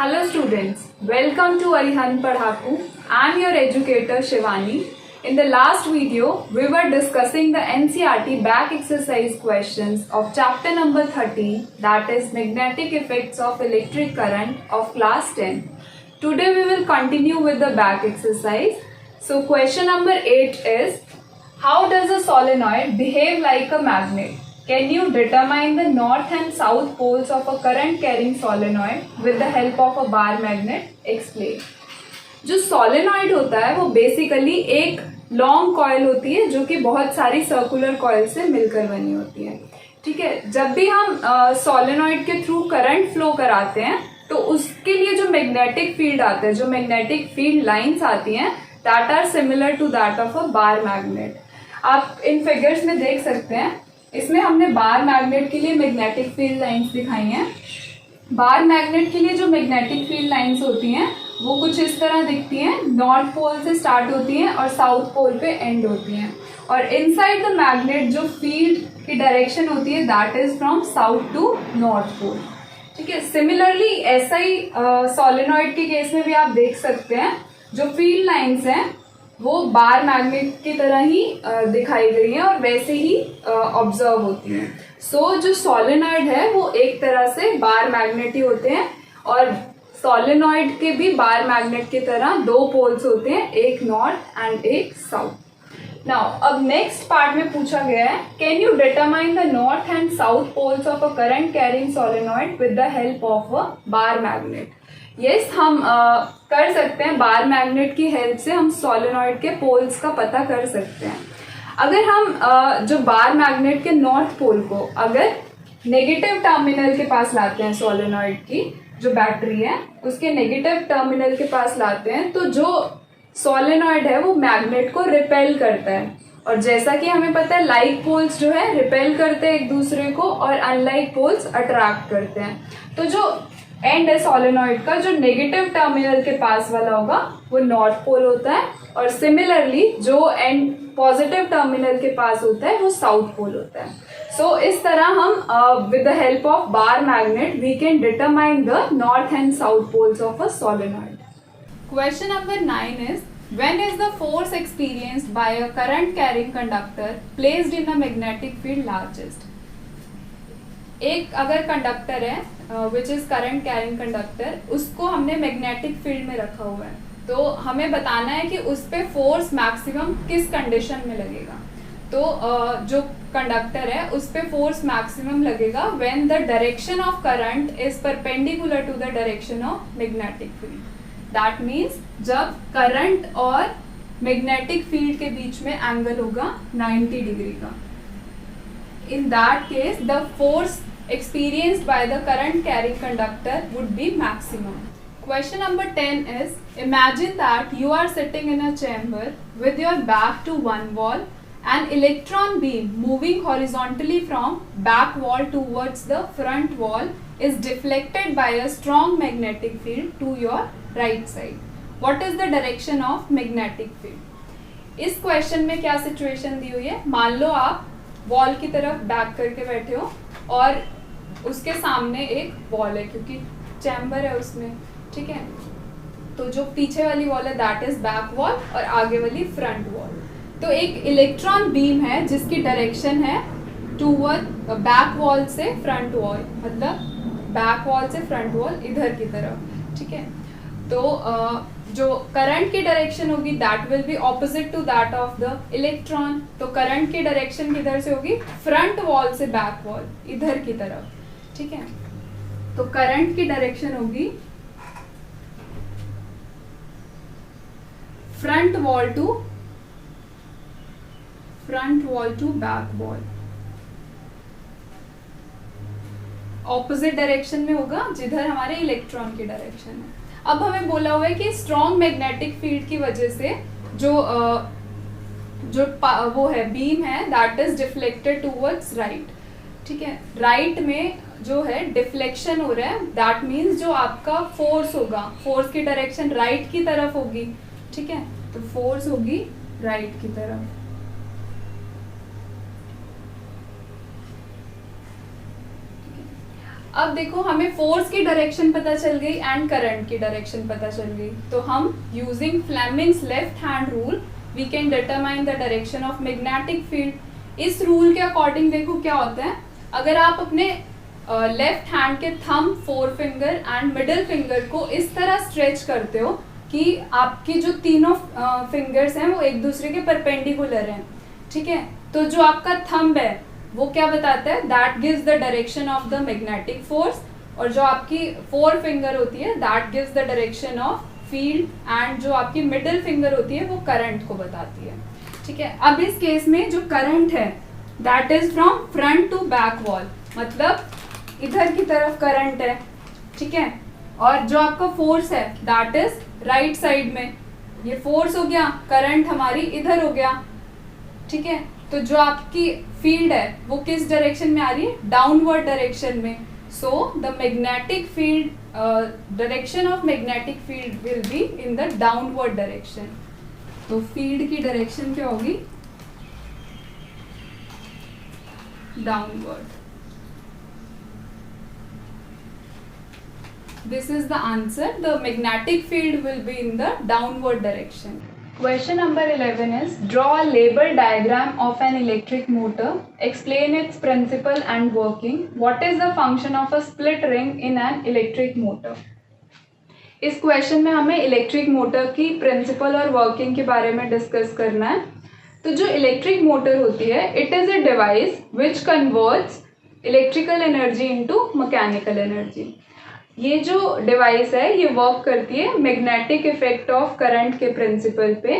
Hello students, welcome to Arihan Padhaku. I am your educator Shivani. In the last video, we were discussing the NCERT back exercise questions of chapter number 13, that is magnetic effects of electric current of class 10. Today we will continue with the back exercise. So question number 8 is, how does a solenoid behave like a magnet? Can you determine the north and south poles of a current carrying solenoid with the help of a bar magnet? Explain. जो solenoid होता है वो basically एक long coil होती है जो कि बहुत सारी सर्कुलर कॉइल से मिलकर बनी होती है. ठीक है, जब भी हम सोलेनॉइड के थ्रू करंट फ्लो कराते हैं तो उसके लिए जो मैग्नेटिक फील्ड आता है, जो मैग्नेटिक फील्ड लाइंस आती हैं, that are similar to that of a bar magnet. आप इन फिगर्स में देख सकते हैं, इसमें हमने बार मैग्नेट के लिए मैग्नेटिक फील्ड लाइंस दिखाई हैं. बार मैग्नेट के लिए जो मैग्नेटिक फील्ड लाइंस होती हैं वो कुछ इस तरह दिखती हैं. नॉर्थ पोल से स्टार्ट होती हैं और साउथ पोल पे एंड होती हैं. और इनसाइड द मैग्नेट जो फील्ड की डायरेक्शन होती है that is from south to north pole. ठीक है, सिमिलरली ऐसा ही सोलेनॉइड के केस में भी आप देख सकते हैं, जो फील्ड लाइंस हैं वो बार मैग्नेट की तरह ही दिखाई गई हैं और वैसे ही ऑब्जर्व होती हैं. सो जो सोलेनॉइड है वो एक तरह से बार मैग्नेट ही होते हैं और सोलेनॉइड के भी बार मैग्नेट की तरह दो पोल्स होते हैं, एक नॉर्थ एंड एक साउथ. नाउ अब नेक्स्ट पार्ट में पूछा गया है, can you determine the north and south poles of a current carrying solenoid with the help of a bar magnet. Yes, हम कर सकते हैं. बार मैग्नेट की हेल्प से हम सोलेनॉइड के पोल्स का पता कर सकते हैं. अगर हम जो बार मैग्नेट के नॉर्थ पोल को अगर नेगेटिव टर्मिनल के पास लाते हैं, सोलेनॉइड की जो बैटरी है उसके नेगेटिव टर्मिनल के पास लाते हैं, तो जो सोलेनॉइड है वो मैग्नेट को रिपेल करता है. और जैसा कि हमें पता है, लाइक पोल्स जो है रिपेल करते हैं एक दूसरे को और अनलाइक पोल्स अट्रैक्ट करते हैं. तो जो एंड है सोलेनॉइड का, जो नेगेटिव टर्मिनल के पास वाला होगा वो नॉर्थ पोल होता है और सिमिलरली जो एंड पॉजिटिव टर्मिनल के पास होता है वो साउथ पोल होता है. सो इस तरह हम with the help of bar magnet we can determine the north and south poles of a solenoid. Question number 9 is, when is the force experienced by a current carrying conductor placed in a magnetic field largest? एक अगर conductor है which is current carrying conductor, उसको हमने magnetic field में रखा हुआ है, तो हमें बताना है कि उस पे फोर्स मैक्सिमम किस कंडीशन में लगेगा. तो जो कंडक्टर है उस पे फोर्स मैक्सिमम लगेगा when the direction of current is perpendicular to the direction of magnetic field. That means जब करंट और मैग्नेटिक फील्ड के बीच में एंगल होगा 90 डिग्री का. In that case, the force experienced by the current carrying conductor would be maximum. Question number 10 is, imagine that you are sitting in a chamber with your back to one wall. An electron beam moving horizontally from back wall towards the front wall is deflected by a strong magnetic field to your right side. What is the direction of magnetic field? इस question में क्या situation दी हुई है, मान लो आप wall की तरफ back करके बैठे हो और उसके सामने एक वॉल है क्योंकि चैम्बर है उसमें. ठीक है, तो जो पीछे वाली वॉल है दैट इज बैक वॉल और आगे वाली फ्रंट वॉल. तो एक इलेक्ट्रॉन बीम है जिसकी डायरेक्शन है टूवर्ड बैक वॉल से फ्रंट वॉल, मतलब बैक वॉल से फ्रंट वॉल इधर की तरफ. ठीक है, तो जो करंट की डायरेक्शन होगी that will be opposite to that of the electron. तो करंट की डायरेक्शन किधर से होगी, फ्रंट वॉल से बैक वॉल इधर की तरफ. ठीक है, तो करंट की डायरेक्शन होगी front wall to back wall. Opposite direction में होगा जिधर हमारे इलेक्ट्रॉन की डायरेक्शन है. अब हमें बोला हुआ है कि स्ट्रॉन्ग मैग्नेटिक फील्ड की वजह से जो वो है बीम है that is deflected towards right. ठीक है, राइट में जो है डिफ्लेक्शन हो रहा है, दैट मीन्स जो आपका फोर्स होगा, फोर्स की डायरेक्शन राइट की तरफ होगी. ठीक है, तो फोर्स होगी राइट की तरफ. अब देखो हमें फोर्स की डायरेक्शन पता चल गई एंड करंट की डायरेक्शन पता चल गई, तो हम using Fleming's left hand rule we can determine the direction of magnetic field. इस रूल के अकॉर्डिंग देखो क्या होता है, अगर आप अपने लेफ्ट हैंड के thumb, four finger and middle finger को इस तरह स्ट्रेच करते हो कि आपकी जो तीनों फिंगर्स हैं वो एक दूसरे के परपेंडिकुलर हैं, ठीक है, तो जो आपका थंब है वो क्या बताता है, that gives the direction of the magnetic force, और जो आपकी फोर फिंगर होती है that gives the direction of field, and जो आपकी मिडिल फिंगर होती है वो करंट को बताती है, ठीक है। अब इस केस में जो करंट है that is from front to back wall, मतलब इधर की तरफ करंट है, ठीक है, और जो आपका फोर्स है दैट इज राइट साइड में, ये फोर्स हो गया, करंट हमारी इधर हो गया, ठीक है। तो जो आपकी फील्ड है वो किस डायरेक्शन में आ रही है, डाउनवर्ड डायरेक्शन में, so the magnetic field, direction of magnetic field will be in the downward direction. तो फील्ड की डायरेक्शन क्या होगी, downward. This is the answer. The magnetic field will be in the downward direction. Question number 11 is, draw a label diagram of an electric motor. Explain its principle and working. What is the function of a split ring in an electric motor? इस question में हमें electric motor की principal और working के बारे में discuss करना है। तो जो इलेक्ट्रिक मोटर होती है, it is a device which converts electrical energy into mechanical energy. ये जो डिवाइस है ये वर्क करती है मैग्नेटिक इफेक्ट ऑफ करंट के प्रिंसिपल पे,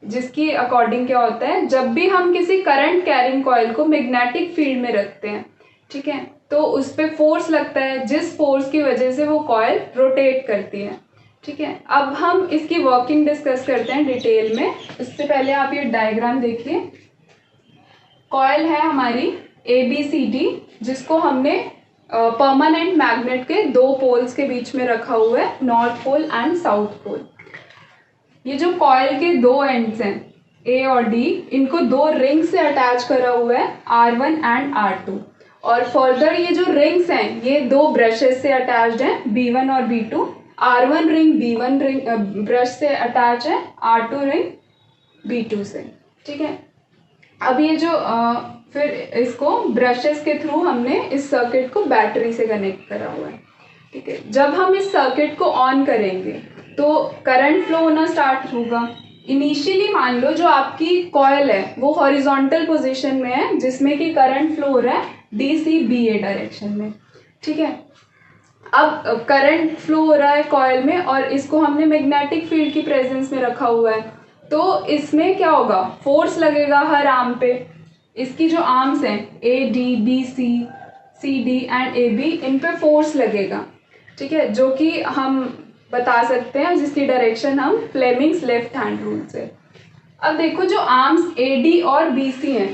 जिसकी अकॉर्डिंग क्या होता है, जब भी हम किसी करंट कैरिंग कॉइल को मैग्नेटिक फील्ड में रखते हैं, ठीक है, तो उस पर फोर्स लगता है, जिस फोर्स की वजह से वो कॉइल रोटेट करती है, ठीक है। अब हम इसकी वर्किंग डिस्कस करते हैं डिटेल में। इससे पहले आप ये डायग्राम देखिए। कॉइल है हमारी ABCD, जिसको हमने परमानेंट मैग्नेट के दो पोल्स के बीच में रखा हुआ है, north pole and south pole. ये जो कॉइल के दो एंड्स हैं A और D, इनको दो रिंग से अटैच करा हुआ है, R1 एंड R2, और फर्दर ये जो रिंग्स हैं ये दो ब्रशेस से अटैच्ड हैं, B1 और B2। R1 ring B1 ring brush से अटैच है, R2 रिंग B2 से, ठीक है। अब ये जो फिर इसको ब्रशेस के थ्रू हमने इस सर्किट को बैटरी से कनेक्ट करा हुआ है, ठीक है। जब हम इस सर्किट को ऑन करेंगे तो करंट फ्लो होना स्टार्ट होगा। इनिशियली मान लो जो आपकी कॉइल है वो हॉरिजॉन्टल पोजीशन में है, जिसमें कि करंट फ्लो हो रहा है DCBA डायरेक्शन में, ठीक है। अब करंट फ्लो हो रहा है कॉइल में और इसको हमने मैग्नेटिक फील्ड की प्रेजेंस में रखा हुआ है, तो इसमें क्या होगा, फोर्स लगेगा हर आर्म पे। इसकी जो आर्म्स हैं AD, BC, CD and AB, इन पे फोर्स लगेगा, ठीक है, जो कि हम बता सकते हैं, जिसकी डायरेक्शन हम फ्लेमिंग्स लेफ्ट हैंड रूल से। अब देखो जो आर्म्स AD और BC हैं,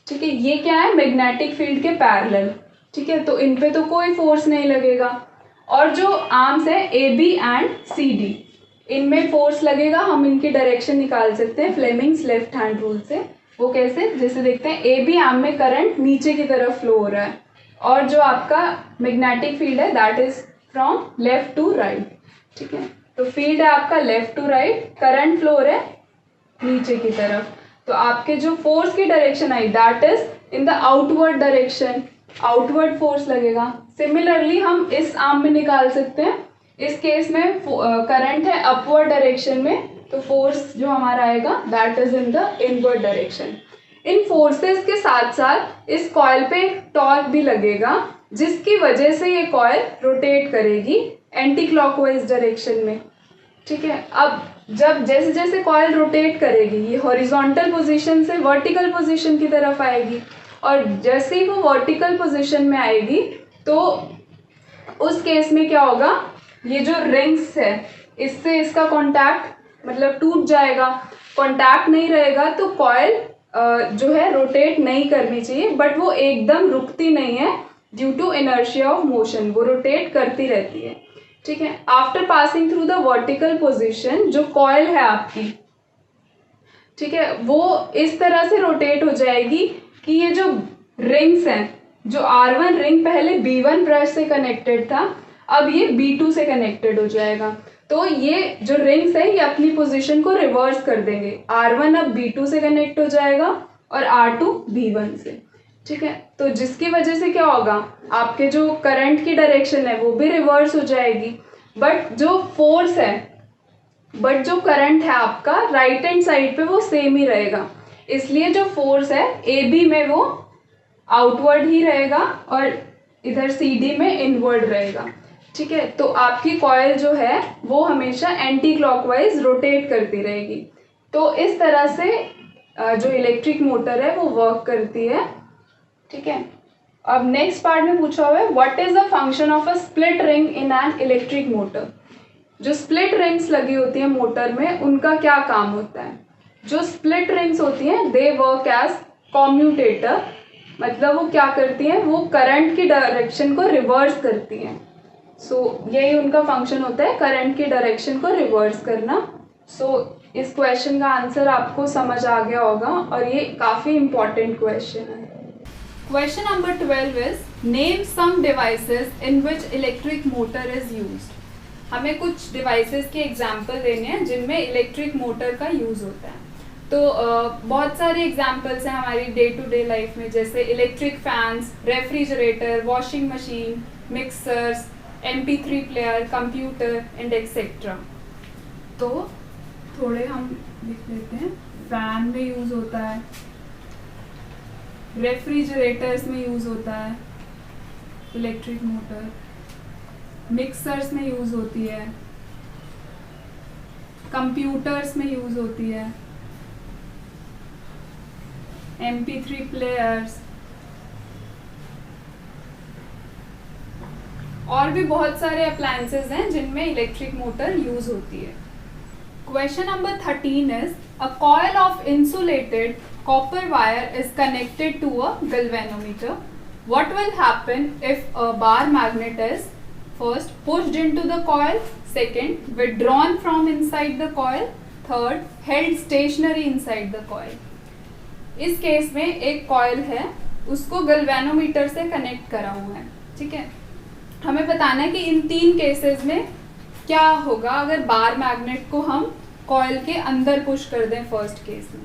ठीक है, ये क्या है, मैग्नेटिक फील्ड के पैरेलल, ठीक है, तो इन पे तो कोई फोर्स नहीं लगेगा। और जो आर्म्स है AB एंड CD, इनमें फोर्स लगेगा। हम इनकी डायरेक्शन निकाल सकते हैं फ्लेमिंग्स लेफ्ट हैंड रूल से। वो कैसे, जैसे देखते हैं AB आर्म में करंट नीचे की तरफ फ्लो हो रहा है, और जो आपका मैग्नेटिक फील्ड है that is from left to right, ठीक है। तो फील्ड है आपका left to right, current flow हो रहा है नीचे की तरफ, तो आपके जो फोर्स की direction I that is in the outward direction, outward force लगेगा। सिमिलरली हम इस आर्म में निकाल सकते हैं। इस केस में करंट है अपवर्ड डायरेक्शन में, तो फोर्स जो हमारा आएगा that is in the inward direction. In forces के साथ साथ इस कॉइल पे टॉर्क भी लगेगा, जिसकी वजह से ये कॉइल रोटेट करेगी एंटी क्लॉकवाइज डायरेक्शन में, ठीक है। अब जब जैसे जैसे कॉइल रोटेट करेगी ये हॉरिजॉन्टल पोजीशन से वर्टिकल पोजीशन की तरफ आएगी, और जैसे ही वो वर्टिकल पोजीशन में आएगी तो उस केस में क्या होगा, ये जो रिंग्स है इससे इसका कांटेक्ट मतलब टूट जाएगा, कांटेक्ट नहीं रहेगा, तो कॉइल जो है रोटेट नहीं करनी चाहिए, बट वो एकदम रुकती नहीं है due to inertia of motion, वो रोटेट करती रहती है, ठीक है। After passing through the vertical position, जो कॉइल है आपकी, ठीक है, वो इस तरह से रोटेट हो जाएगी कि ये जो रिंग्स हैं जो R1 रिंग पहले B1 ब्रश से कनेक्टेड था, अब ये B2 से कनेक्टेड हो जाएगा। तो ये जो रिंग्स है ये अपनी पोजीशन को रिवर्स कर देंगे। R1 अब B2 से कनेक्ट हो जाएगा और R2 B1 से। ठीक है, तो जिसकी वजह से क्या होगा, आपके जो करंट की डायरेक्शन है वो भी रिवर्स हो जाएगी, बट जो फोर्स है, बट जो करंट है आपका राइट हैंड साइड पे वो सेम ही रहेगा। इसलिए जो फोर्स है AB में वो आउटवर्ड ही रहेगा और इधर CD में इनवर्ड रहेगा। ठीक है, तो आपकी कॉइल जो है वो हमेशा एंटी क्लॉकवाइज रोटेट करती रहेगी। तो इस तरह से जो इलेक्ट्रिक मोटर है वो वर्क करती है। ठीक है, अब नेक्स्ट पार्ट में पूछा हुआ है what is the function of a split ring in an electric motor. जो स्प्लिट रिंग्स लगी होती है मोटर में उनका क्या काम होता है। जो स्प्लिट रिंग्स होती हैं दे वर्क एज कॉम्यूटेटर, मतलब वो क्या करती हैं, वो करंट की डायरेक्शन को रिवर्स करती हैं। यही उनका फंक्शन होता है, करंट की डायरेक्शन को रिवर्स करना। इस क्वेश्चन का आंसर आपको समझ आ गया होगा और ये काफ़ी इंपॉर्टेंट क्वेश्चन है। Question number 12 is name some devices in which electric motor is used. हमें कुछ डिवाइसेस के एग्जाम्पल देने हैं जिनमें इलेक्ट्रिक मोटर का यूज़ होता है। तो बहुत सारे एग्जाम्पल्स हैं हमारी डे टू डे लाइफ में, जैसे electric fans, refrigerator, washing machine, mixers, MP3 player, computer and etcetera. तो थोड़े हम लिख लेते हैं। फैन में यूज़ होता है, रेफ्रिजरेटर्स में यूज़ होता है इलेक्ट्रिक मोटर, मिक्सर्स में यूज़ होती है, कंप्यूटर्स में यूज़ होती है, MP3 प्लेयर्स और भी बहुत सारे अप्लायंसेस हैं जिनमें इलेक्ट्रिक मोटर यूज होती है। Question number 13 is a coil of insulated copper wire is connected to a galvanometer. What will happen if a bar magnet is first pushed into the coil, second withdrawn from inside the coil, third held stationary inside the coil. इस case में एक coil है, उसको galvanometer से connect करा हुआ है। ठीक है, हमें बताना है कि इन तीन केसेस में क्या होगा अगर बार मैग्नेट को हम कॉइल के अंदर पुश कर दें। फर्स्ट केस में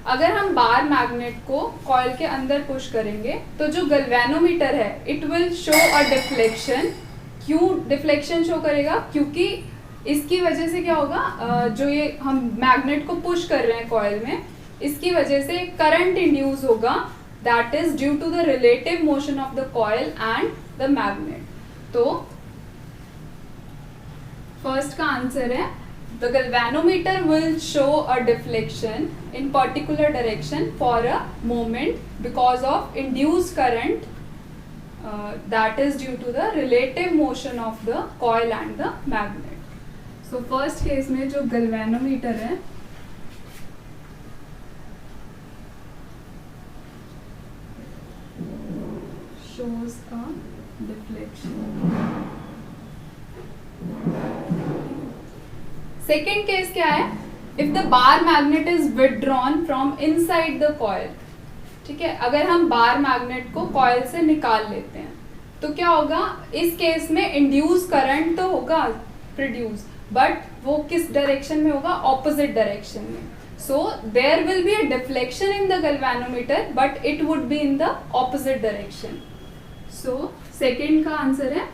अगर हम बार मैग्नेट को कॉइल के अंदर पुश करेंगे तो जो गैल्वेनोमीटर है it will show a deflection. क्यों डिफ्लेक्शन शो करेगा, क्योंकि इसकी वजह से क्या होगा, जो ये हम मैग्नेट को पुश कर रहे हैं कॉइल में, इसकी वजह से करंट इंड्यूस होगा, that is due to the relative motion of the coil and the magnet. तो फर्स्ट का आंसर है the galvanometer will show a deflection in particular direction for a moment because of induced current that is due to the relative motion of the coil and the magnet. So first case में जो galvanometer है shows a deflection. Second case क्या है, if the bar magnet is withdrawn from inside the coil. ठीक है, अगर हम bar magnet को कॉइल से निकाल लेते हैं तो क्या होगा, इस केस में इंड्यूस करंट तो होगा प्रोड्यूस, बट वो किस डायरेक्शन में होगा, ऑपोजिट डायरेक्शन में। So there will be a deflection in the galvanometer, but it would be in the opposite direction. So second का आंसर है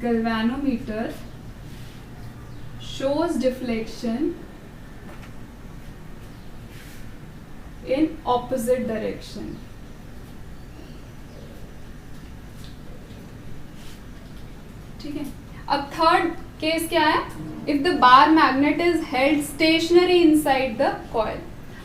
galvanometer shows deflection in opposite direction. ठीक है, अब थर्ड केस क्या है, if the bar magnet is held stationary inside the coil.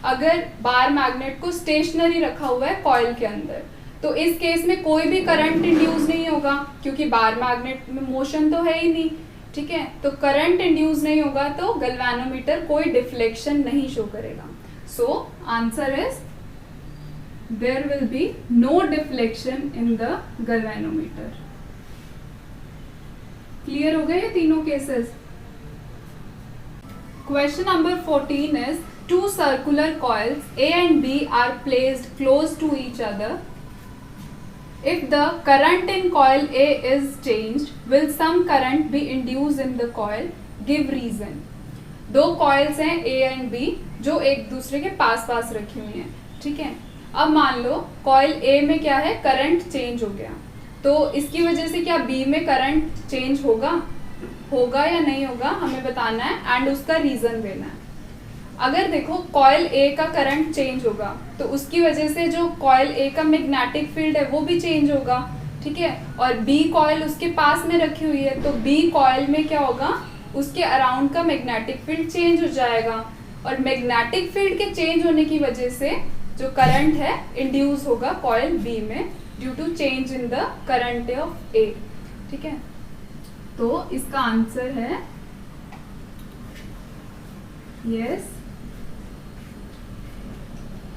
अगर bar magnet को stationery रखा हुआ है कॉइल के अंदर तो इस केस में कोई भी करंट इंड्यूस नहीं होगा, क्योंकि बार मैग्नेट में मोशन तो है ही नहीं। ठीक है, तो करंट इंड्यूस नहीं होगा तो गैल्वेनोमीटर कोई डिफ्लेक्शन नहीं शो करेगा। So answer is there will be no deflection in the galvanometer. Clear हो गए ये तीनों cases. Question number 14 is two circular coils A and B are placed close to each other. If the current in coil A is changed, will some current be induced in the coil? Give reason. दो coils हैं A and B जो एक दूसरे के पास पास रखी हुई हैं, ठीक है। अब मान लो कॉइल A में क्या है, करंट चेंज हो गया, तो इसकी वजह से क्या B में करंट चेंज होगा या नहीं होगा, हमें बताना है एंड उसका रीजन देना है। अगर देखो कॉइल A का करंट चेंज होगा तो उसकी वजह से जो कॉइल A का मैग्नेटिक फील्ड है वो भी चेंज होगा, ठीक है। और B कॉइल उसके पास में रखी हुई है तो B कॉइल में क्या होगा, उसके अराउंड का मैग्नेटिक फील्ड चेंज हो जाएगा और मैग्नेटिक फील्ड के चेंज होने की वजह से जो करंट है इंड्यूस होगा कॉइल B में due to change in the current of A, ठीक है। तो इसका आंसर है yes,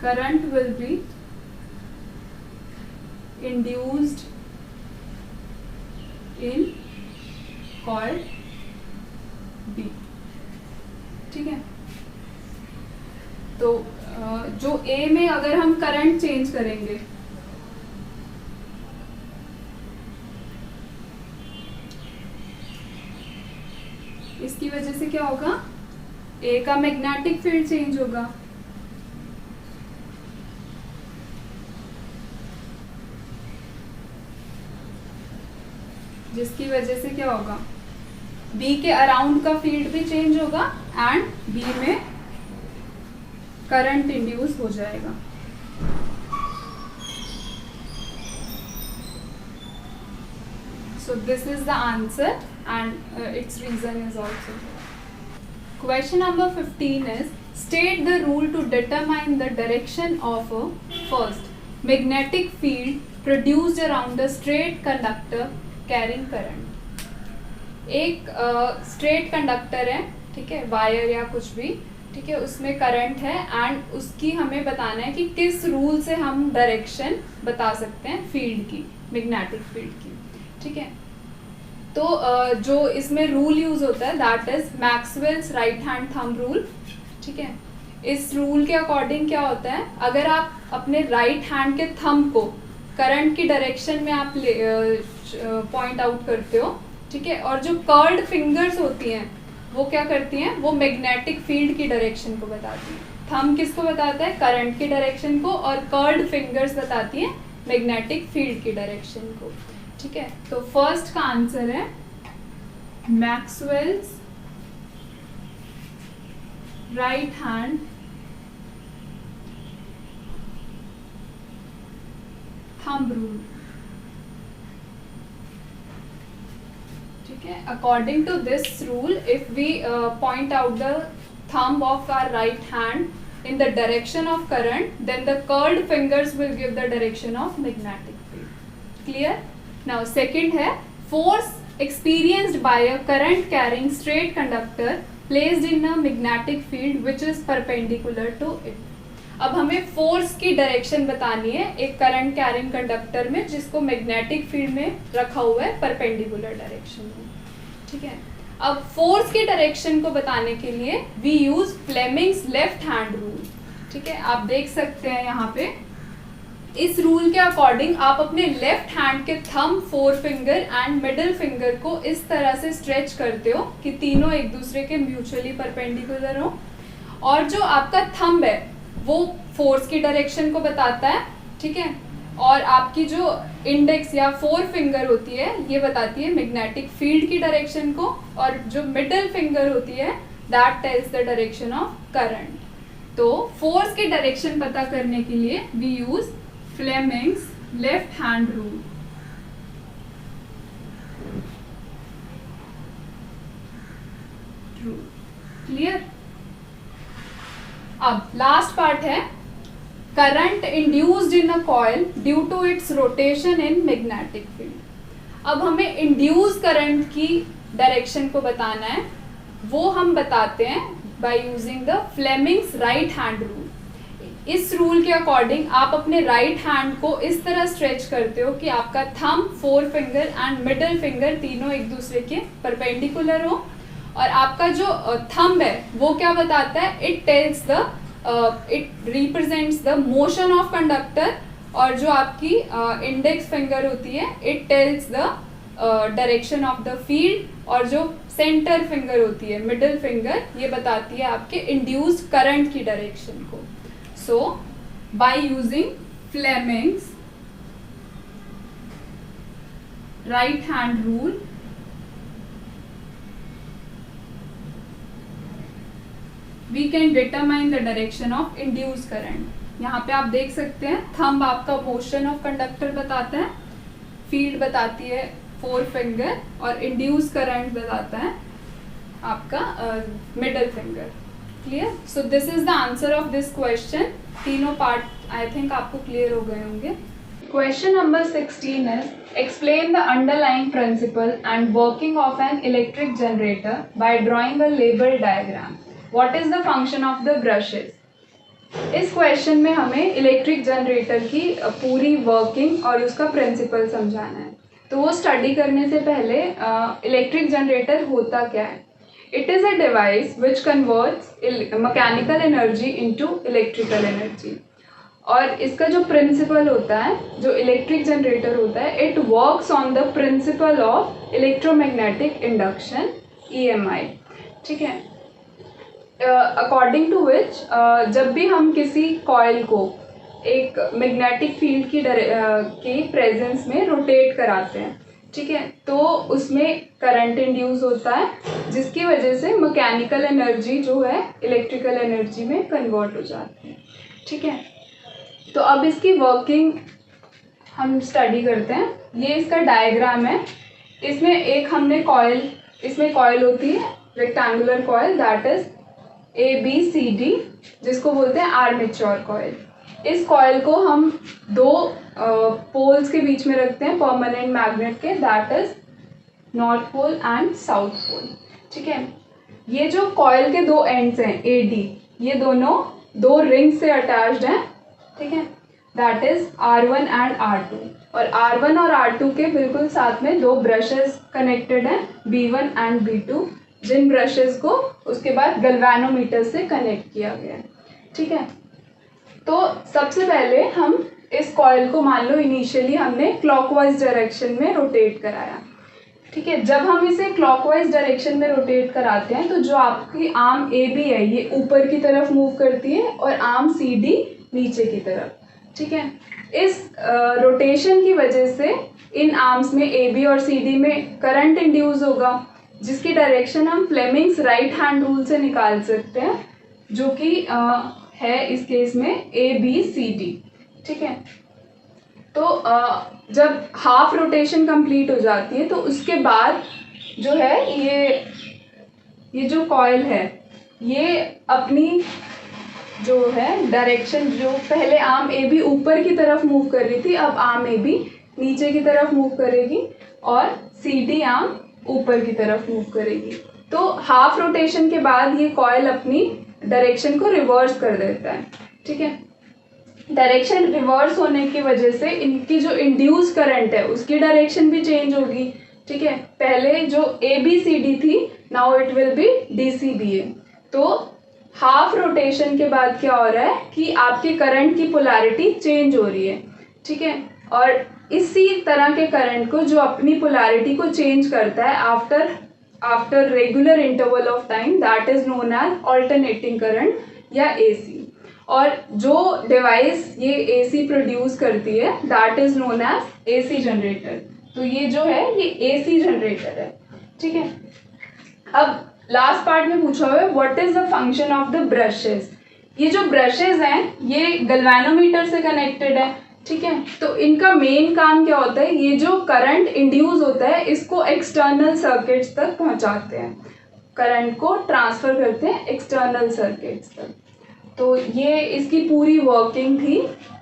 current will be induced in coil B, ठीक है। तो जो A में अगर हम करंट चेंज करेंगे इसकी वजह से क्या होगा, A का मैग्नेटिक फील्ड चेंज होगा, जिसकी वजह से क्या होगा, B के अराउंड का फील्ड भी चेंज होगा एंड B में करंट इंड्यूस हो जाएगा। So this is the answer and its reason is also there. Question number 15 is state the rule to determine the direction of a first magnetic field produced around a straight conductor carrying current. एक straight conductor है, ठीक है, wire या कुछ भी, ठीक है, उसमें करंट है एंड उसकी हमें बताना है कि किस रूल से हम डायरेक्शन बता सकते हैं फील्ड की, मैग्नेटिक फील्ड की, ठीक है। तो जो इसमें रूल यूज होता है that is Maxwell's right hand thumb rule, ठीक है। इस रूल के अकॉर्डिंग क्या होता है, अगर आप अपने राइट हैंड के थंब को करंट की डायरेक्शन में आप पॉइंट आउट करते हो, ठीक है, और जो कर्ल्ड फिंगर्स होती हैं वो क्या करती हैं, वो मैग्नेटिक फील्ड की डायरेक्शन को बताती हैं। थंब किसको बताता है, करंट की डायरेक्शन को, और कर्ल्ड फिंगर्स बताती हैं मैग्नेटिक फील्ड की डायरेक्शन को, ठीक है। तो फर्स्ट का आंसर है Maxwell's right hand thumb rule, ठीक है। According to this rule if we point out the thumb of our right hand in the direction of current, then the curled fingers will give the direction of magnetic field. Clear? Now second है force experienced by a current carrying straight conductor placed in a magnetic field which is perpendicular to it. अब हमें force की direction बतानी है एक current carrying conductor में जिसको magnetic field में रखा हुआ है परपेंडिकुलर डायरेक्शन में, ठीक है। अब फोर्स की डायरेक्शन को बताने के लिए we use Fleming's left hand rule, ठीक है। आप देख सकते हैं यहाँ पे इस रूल के अकॉर्डिंग आप अपने लेफ्ट हैंड के thumb, four finger and middle finger को इस तरह से स्ट्रेच करते हो कि तीनों एक दूसरे के म्यूचुअली परपेंडिकुलर हो, और जो आपका थंब है वो फोर्स की डायरेक्शन को बताता है, ठीक है, और आपकी जो इंडेक्स या फोर फिंगर होती है ये बताती है मैग्नेटिक फील्ड की डायरेक्शन को, और जो मिडिल फिंगर होती है that tells the direction of current. तो फोर्स की डायरेक्शन पता करने के लिए we use Fleming's left hand rule. Clear? अब लास्ट पार्ट है current induced in a coil due to its rotation in magnetic field. अब हमें इंड्यूस करंट की डायरेक्शन को बताना है, वो हम बताते हैं by using the Fleming's right hand rule. इस रूल के अकॉर्डिंग आप अपने राइट हैंड को इस तरह स्ट्रेच करते हो कि आपका thumb, four finger and middle finger तीनों एक दूसरे के परपेंडिकुलर हो, और आपका जो थंब है वो क्या बताता है, it represents the motion of conductor, और जो आपकी इंडेक्स फिंगर होती है it tells the direction of the field, और जो सेंटर फिंगर होती है मिडिल फिंगर ये बताती है आपके इंड्यूस्ड करंट की डायरेक्शन को. So by using Fleming's right hand rule we can determine the direction of induced current. यहाँ पे आप देख सकते हैं थंब आपका मोशन ऑफ कंडक्टर बताता है, फील्ड बताती है फोर फिंगर, और इंड्यूस करंट बताता है आपका middle finger. Clear? So this is the answer of this question. तीनों पार्ट आई थिंक आपको क्लियर हो गए होंगे. Question number 16 is explain the underlying principle and working of an electric generator by drawing a label diagram. What is the function of the brushes? इस question में हमें electric generator की पूरी working और उसका प्रिंसिपल समझाना है. तो वो स्टडी करने से पहले इलेक्ट्रिक जनरेटर होता क्या है. It is a device which converts mechanical energy into electrical energy. और इसका जो प्रिंसिपल होता है, जो इलेक्ट्रिक जनरेटर होता है, it works on the principle of electromagnetic induction EMI. ठीक है. अकॉर्डिंग टू विच जब भी हम किसी कॉइल को एक मैग्नेटिक फील्ड की प्रेजेंस में रोटेट कराते हैं, ठीक है, तो उसमें करंट इंड्यूस होता है, जिसकी वजह से मैकेनिकल एनर्जी जो है इलेक्ट्रिकल एनर्जी में कन्वर्ट हो जाती है. ठीक है. तो अब इसकी वर्किंग हम स्टडी करते हैं. ये इसका डायग्राम है. इसमें एक हमने कॉइल, इसमें कॉइल होती है rectangular coil, that is ABCD, जिसको बोलते हैं आर्मेचर कॉइल. इस कॉइल को हम दो पोल्स के बीच में रखते हैं परमानेंट मैग्नेट के, that is north pole and south pole. ठीक है. ये जो कॉइल के दो एंड्स हैं AD, ये दोनों दो रिंग से अटैच्ड हैं. ठीक है. That is R1 and R2, और R1 और R2 के बिल्कुल साथ में दो ब्रशेस कनेक्टेड हैं B1 and B2, Jin brushes को उसके बाद गैल्वेनोमीटर से कनेक्ट किया गया है. ठीक है. तो सबसे पहले हम इस कॉइल को मान लो इनिशियली हमने क्लॉकवाइज डायरेक्शन में रोटेट कराया. ठीक है. जब हम इसे क्लॉकवाइज डायरेक्शन में रोटेट कराते हैं तो जो आपकी आर्म AB है ये ऊपर की तरफ मूव करती है और आर्म CD नीचे की तरफ. ठीक है. इस रोटेशन की वजह से इन आर्म्स में AB और CD में करंट इंड्यूस होगा, जिसकी डायरेक्शन हम फ्लेमिंग्स राइट हैंड रूल से निकाल सकते हैं, जो कि है इस केस में ABCD. ठीक है. तो जब हाफ रोटेशन कंप्लीट हो जाती है तो उसके बाद जो है ये जो कॉइल है ये अपनी जो है डायरेक्शन, जो पहले आर्म AB ऊपर की तरफ मूव कर रही थी, अब आर्म AB नीचे की तरफ मूव करेगी और CD आर्म ऊपर की तरफ मूव करेगी. तो हाफ रोटेशन के बाद ये कॉइल अपनी डायरेक्शन को रिवर्स कर देता है. ठीक है. डायरेक्शन रिवर्स होने की वजह से इनकी जो इंड्यूस करंट है उसकी डायरेक्शन भी चेंज होगी. ठीक है. पहले जो ABCD थी, now it will be DCBA. तो हाफ रोटेशन के बाद क्या हो रहा है कि आपके करंट की पोलैरिटी चेंज हो रही है. ठीक है. और इसी तरह के करंट को जो अपनी पोलैरिटी को चेंज करता है after regular interval of time, that is known as alternating current या AC. और जो डिवाइस ये AC प्रोड्यूस करती है that is known as AC generator. तो ये जो है ये AC जनरेटर है. ठीक है. अब लास्ट पार्ट में पूछा हुआ है what is the function of the brushes. ये जो ब्रशेस हैं ये गैल्वेनोमीटर से कनेक्टेड है. ठीक है. तो इनका मेन काम क्या होता है, ये जो करंट इंड्यूस होता है इसको एक्सटर्नल सर्किट्स तक पहुंचाते हैं, करंट को ट्रांसफर करते हैं एक्सटर्नल सर्किट्स तक. तो ये इसकी पूरी वर्किंग थी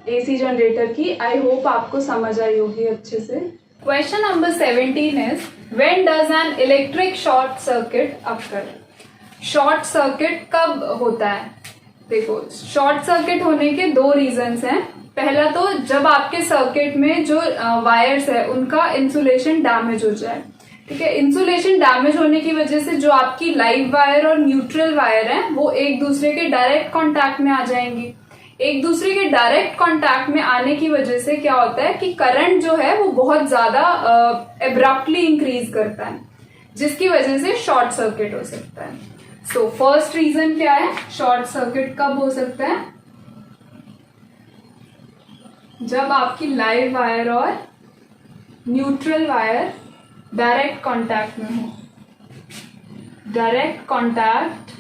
AC जनरेटर की. आई होप आपको समझ आई होगी अच्छे से. Question number 17 is when does an electric short circuit occur. Short circuit कब होता है? देखो, शॉर्ट सर्किट होने के दो रीजंस हैं. पहला तो जब आपके सर्किट में जो वायर्स है उनका इंसुलेशन डैमेज हो जाए. ठीक है। इंसुलेशन डैमेज होने की वजह से जो आपकी लाइव वायर और न्यूट्रल वायर है वो एक दूसरे के डायरेक्ट कांटेक्ट में आ जाएंगी। एक दूसरे के डायरेक्ट कांटेक्ट में आने की वजह से क्या होता है कि करंट जो है वो बहुत ज्यादा एब्रप्टली इंक्रीज करता है, जिसकी वजह से शॉर्ट सर्किट हो सकता है। सो फर्स्ट रीजन क्या है, शॉर्ट सर्किट कब हो सकता है? जब आपकी लाइव वायर और न्यूट्रल वायर डायरेक्ट कांटेक्ट में हो। Direct contact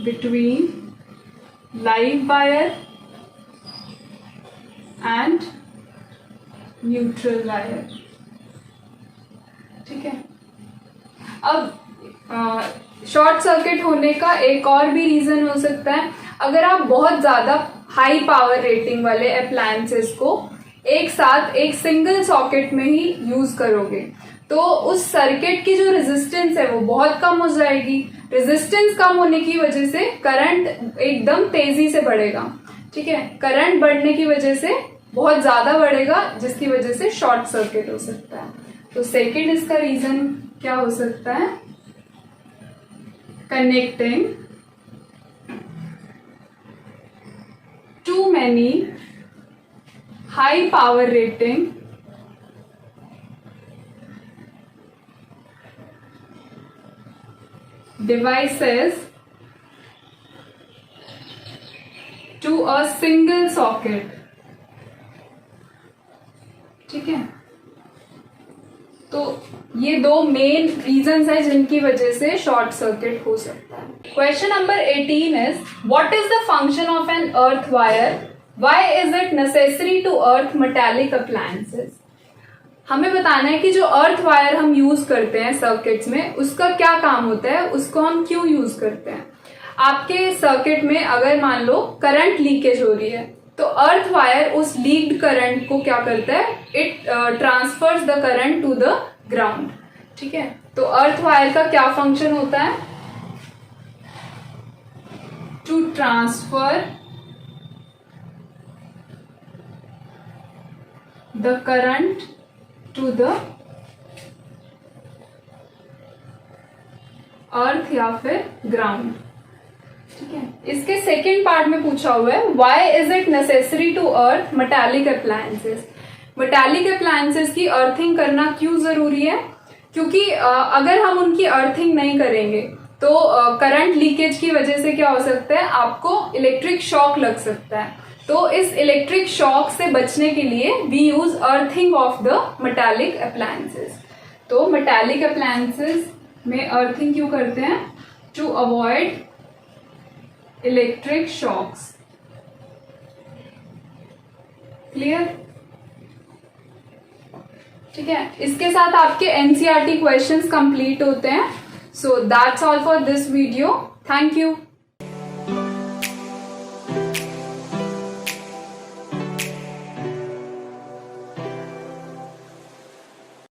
between live wire and neutral wire. ठीक है। अब शॉर्ट सर्किट होने का एक और भी रीजन हो सकता है, अगर आप बहुत ज्यादा हाई पावर रेटिंग वाले अप्लायंसेस को एक साथ एक सिंगल सॉकेट में ही यूज करोगे तो उस सर्किट की जो रेजिस्टेंस है वो बहुत कम हो जाएगी। रेजिस्टेंस कम होने की वजह से करंट एकदम तेजी से बढ़ेगा। ठीक है, करंट बढ़ने की वजह से बहुत ज्यादा बढ़ेगा, जिसकी वजह से शॉर्ट सर्किट हो सकता है। तो सेकंड इसका रीजन क्या हो सकता है? Connecting to many high power rating devices to a single socket। ठीक है, तो ये दो मेन रीजंस है जिनकी वजह से शॉर्ट सर्किट हो सकता है। Question number 18 is what is the function of an earth wire, why is it necessary to earth metallic appliances. हमें बताना है कि जो अर्थ वायर हम यूज करते हैं सर्किट्स में उसका क्या काम होता है, उसको हम क्यों यूज करते हैं। आपके सर्किट में अगर मान लो करंट लीकेज हो रही है तो अर्थ वायर उस लीक्ड करंट को क्या करता है, it transfers the current to the ground. ठीक है, तो अर्थ वायर का क्या फंक्शन होता है? To transfer the current to the earth या फिर ग्राउंड। ठीक है, इसके सेकेंड पार्ट में पूछा हुआ है why is it necessary to earth metallic appliances. Metallic appliances की अर्थिंग करना क्यों जरूरी है? क्योंकि अगर हम उनकी अर्थिंग नहीं करेंगे तो करंट लीकेज की वजह से क्या हो सकता है, आपको इलेक्ट्रिक शॉक लग सकता है। तो इस इलेक्ट्रिक शॉक से बचने के लिए we use earthing of the metallic appliances. तो मेटालिक अप्लायंसेस में अर्थिंग क्यों करते हैं? To avoid electric shocks. Clear? ठीक है, इसके साथ आपके एनसीईआरटी क्वेश्चंस कंप्लीट होते हैं। So that's all for this video. Thank you.